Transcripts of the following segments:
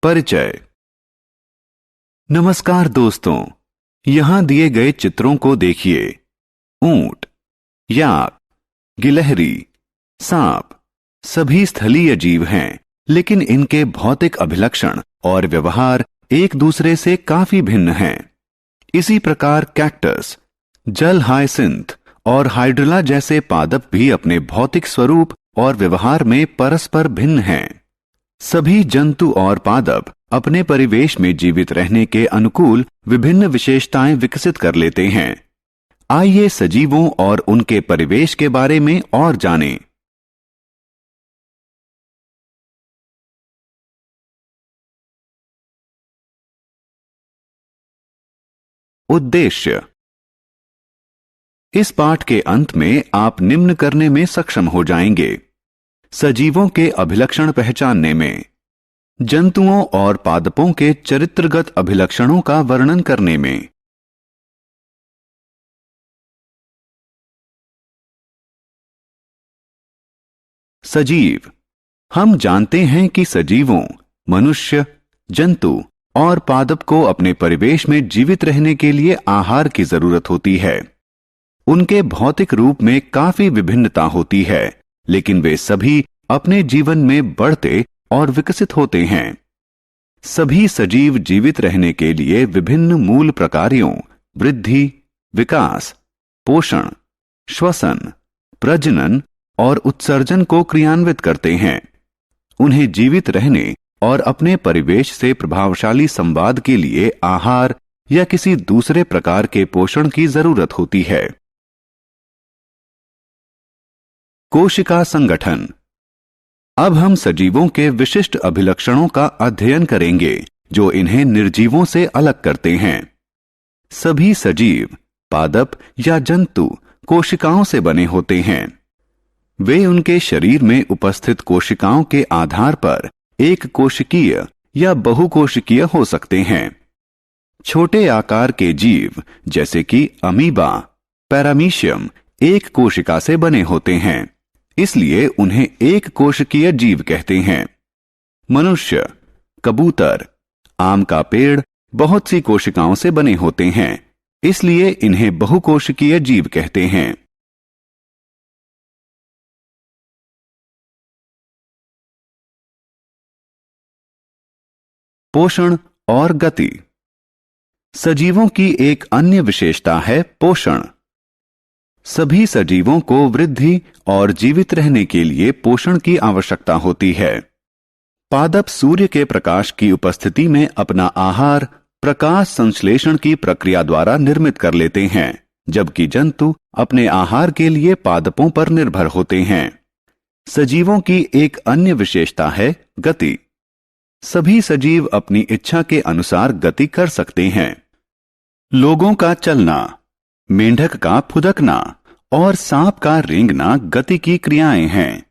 परिचय। नमस्कार दोस्तों, यहां दिए गए चित्रों को देखिए। ऊंट, याक, गिलहरी, सांप सभी स्थलीय जीव हैं, लेकिन इनके भौतिक अभिलक्षण और व्यवहार एक दूसरे से काफी भिन्न हैं। इसी प्रकार कैक्टस, जल हायसिंथ और हाइड्रिला जैसे पादप भी अपने भौतिक स्वरूप और व्यवहार में परस्पर भिन्न हैं। सभी जंतु और पादप अपने परिवेश में जीवित रहने के अनुकूल विभिन्न विशेषताएं विकसित कर लेते हैं। आइए सजीवों और उनके परिवेश के बारे में और जानें। उद्देश्य। इस पाठ के अंत में आप निम्न करने में सक्षम हो जाएंगे: सजीवों के अभिलक्षण पहचानने में, जंतुओं और पादपों के चरित्रगत अभिलक्षणों का वर्णन करने में। सजीव। हम जानते हैं कि सजीवों, मनुष्य, जंतु और पादप को अपने परिवेश में जीवित रहने के लिए आहार की जरूरत होती है। उनके भौतिक रूप में काफी विभिन्नता होती है, लेकिन वे सभी अपने जीवन में बढ़ते और विकसित होते हैं। सभी सजीव जीवित रहने के लिए विभिन्न मूल प्रकारों वृद्धि, विकास, पोषण, श्वसन, प्रजनन और उत्सर्जन को क्रियान्वित करते हैं। उन्हें जीवित रहने और अपने परिवेश से प्रभावशाली संवाद के लिए आहार या किसी दूसरे प्रकार के पोषण की जरूरत होती है। कोशिका संगठन। अब हम सजीवों के विशिष्ट अभिलक्षणों का अध्ययन करेंगे जो इन्हें निर्जीवों से अलग करते हैं। सभी सजीव, पादप या जंतु कोशिकाओं से बने होते हैं। वे उनके शरीर में उपस्थित कोशिकाओं के आधार पर एक कोशिकीय या बहुकोशिकीय हो सकते हैं। छोटे आकार के जीव जैसे कि अमीबा, पैरामीशियम एक कोशिका से बने होते हैं, इसलिए उन्हें एक कोशिकीय जीव कहते हैं। मनुष्य, कबूतर, आम का पेड़ बहुत सी कोशिकाओं से बने होते हैं, इसलिए इन्हें बहुकोशिकीय जीव कहते हैं। पोषण और गति। सजीवों की एक अन्य विशेषता है पोषण। सभी सजीवों को वृद्धि और जीवित रहने के लिए पोषण की आवश्यकता होती है। पादप सूर्य के प्रकाश की उपस्थिति में अपना आहार प्रकाश संश्लेषण की प्रक्रिया द्वारा निर्मित कर लेते हैं, जबकि जंतु अपने आहार के लिए पादपों पर निर्भर होते हैं। सजीवों की एक अन्य विशेषता है गति। सभी सजीव अपनी इच्छा के अनुसार गति कर सकते हैं। लोगों का चलना, मेंढक का फुदकना और सांप का रेंगना गति की क्रियाएं हैं।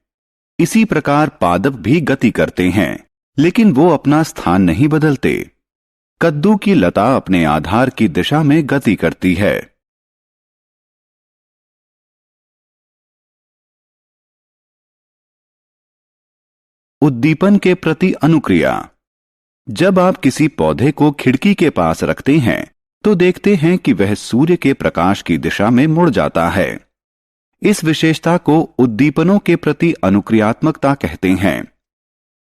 इसी प्रकार पादप भी गति करते हैं, लेकिन वो अपना स्थान नहीं बदलते। कद्दू की लता अपने आधार की दिशा में गति करती है। उद्दीपन के प्रति अनुक्रिया। जब आप किसी पौधे को खिड़की के पास रखते हैं तो देखते हैं कि वह सूर्य के प्रकाश की दिशा में मुड़ जाता है। इस विशेषता को उद्दीपनों के प्रति अनुक्रियात्मकता कहते हैं।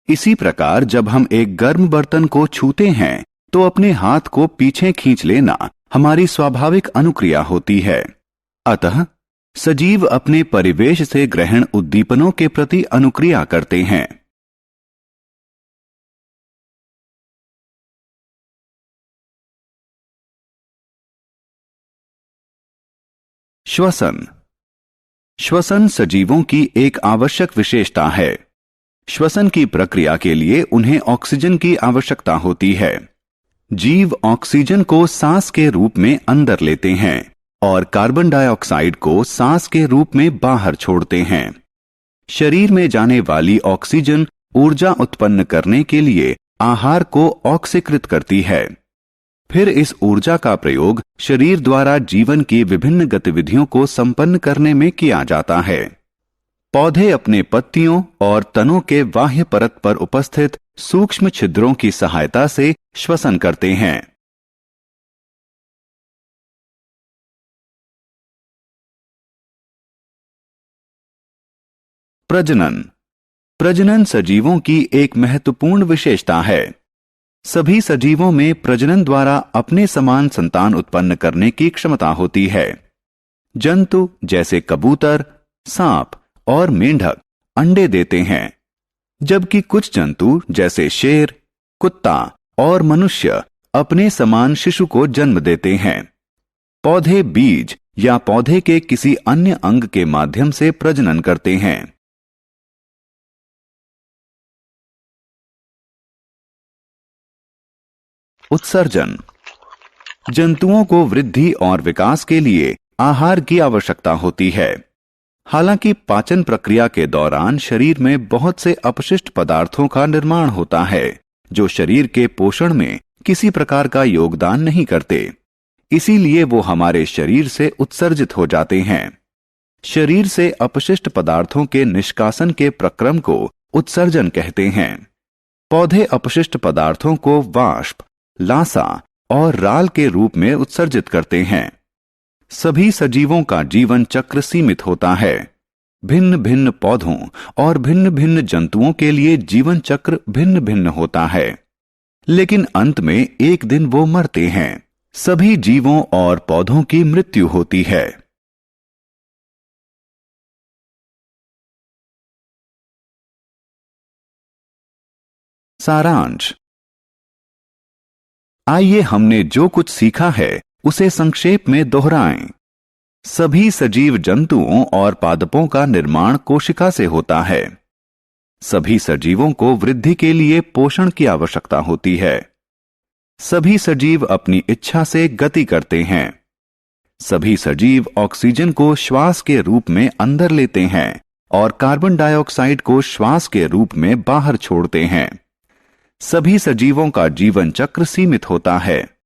इसी प्रकार जब हम एक गर्म बर्तन को छूते हैं तो अपने हाथ को पीछे खींच लेना हमारी स्वाभाविक अनुक्रिया होती है। अतः सजीव अपने परिवेश से ग्रहण उद्दीपनों के प्रति अनुक्रिया करते हैं। श्वसन। श्वसन सजीवों की एक आवश्यक विशेषता है। श्वसन की प्रक्रिया के लिए उन्हें ऑक्सीजन की आवश्यकता होती है। जीव ऑक्सीजन को सांस के रूप में अंदर लेते हैं और कार्बन डाइऑक्साइड को सांस के रूप में बाहर छोड़ते हैं। शरीर में जाने वाली ऑक्सीजन ऊर्जा उत्पन्न करने के लिए आहार को ऑक्सीकृत करती है। फिर इस ऊर्जा का प्रयोग शरीर द्वारा जीवन की विभिन्न गतिविधियों को संपन्न करने में किया जाता है। पौधे अपने पत्तियों और तनों के बाह्य परत पर उपस्थित सूक्ष्म छिद्रों की सहायता से श्वसन करते हैं। प्रजनन। प्रजनन सजीवों की एक महत्वपूर्ण विशेषता है। सभी सजीवों में प्रजनन द्वारा अपने समान संतान उत्पन्न करने की क्षमता होती है। जंतु जैसे कबूतर, सांप और मेंढक अंडे देते हैं, जबकि कुछ जंतु जैसे शेर, कुत्ता और मनुष्य अपने समान शिशु को जन्म देते हैं। पौधे बीज या पौधे के किसी अन्य अंग के माध्यम से प्रजनन करते हैं। उत्सर्जन। जंतुओं को वृद्धि और विकास के लिए आहार की आवश्यकता होती है। हालांकि पाचन प्रक्रिया के दौरान शरीर में बहुत से अपशिष्ट पदार्थों का निर्माण होता है, जो शरीर के पोषण में किसी प्रकार का योगदान नहीं करते। इसीलिए वो हमारे शरीर से उत्सर्जित हो जाते हैं। शरीर से अपशिष्ट पदार्थों के निष्कासन के प्रक्रम को उत्सर्जन कहते हैं। पौधे अपशिष्ट पदार्थों को वाष्प, लासा और राल के रूप में उत्सर्जित करते हैं। सभी सजीवों का जीवन चक्र सीमित होता है। भिन्न भिन्न पौधों और भिन्न भिन्न जंतुओं के लिए जीवन चक्र भिन्न भिन्न होता है, लेकिन अंत में एक दिन वो मरते हैं। सभी जीवों और पौधों की मृत्यु होती है। सारांश। आइए हमने जो कुछ सीखा है उसे संक्षेप में दोहराएं। सभी सजीव जंतुओं और पादपों का निर्माण कोशिका से होता है। सभी सजीवों को वृद्धि के लिए पोषण की आवश्यकता होती है। सभी सजीव अपनी इच्छा से गति करते हैं। सभी सजीव ऑक्सीजन को श्वास के रूप में अंदर लेते हैं और कार्बन डाइऑक्साइड को श्वास के रूप में बाहर छोड़ते हैं। सभी सजीवों का जीवन चक्र सीमित होता है।